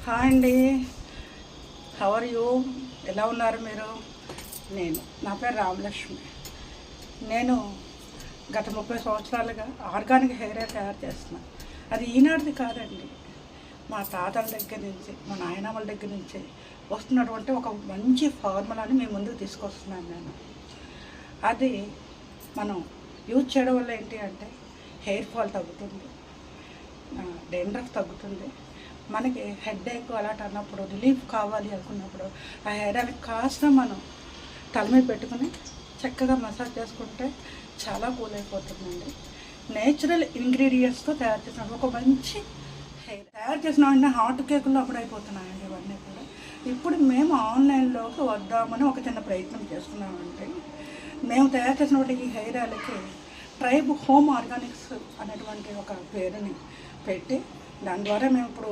Hi అండి, how are you? ఎలా ఉన్నారు మీరు? నా పేరు రామలక్ష్మి. నేను గత 30 సంవత్సరాలుగా ఆర్గానిక్ హెయిర్ ఆయిల్ తయారు చేస్తున్నాను. అది ఈనాటిది కాదండి, మా తాతల దగ్గర నుంచి, మా నాయనమ్మల దగ్గర నుంచి వస్తున్నటువంటి ఒక మంచి ఫార్ములాని మీ ముందుకు తీసుకొస్తున్నాను నేను. అది మనం యూజ్ చేయడం వల్ల ఏంటి అంటే హెయిర్ ఫాల్ తగ్గుతుంది, డెండ్రఫ్ తగ్గుతుంది. మనకి హెడేక్ అలాంటి అన్నప్పుడు రిలీఫ్ కావాలి అనుకున్నప్పుడు ఆ హెయిర్ ఆయిల్ కాస్త మనం తల మీద పెట్టుకుని చక్కగా మసాజ్ చేసుకుంటే చాలా కూల్ అయిపోతుందండి. నేచురల్ ఇంగ్రీడియంట్స్తో తయారు చేసిన ఒక మంచి హెయిర్ తయారు చేసిన వెంటనే హాట్ కేకుల్లో అప్పుడు అయిపోతున్నాయండి ఇవన్నీ కూడా. ఇప్పుడు మేము ఆన్లైన్లోకి వద్దామని ఒక చిన్న ప్రయత్నం చేస్తున్నామంటే, మేము తయారు చేసినటువంటి ఈ హెయిర్ ఆయిల్కి ట్రైబ్ హోమ్ ఆర్గానిక్స్ అనేటువంటి ఒక పేరుని పెట్టి దాని ద్వారా మేము ఇప్పుడు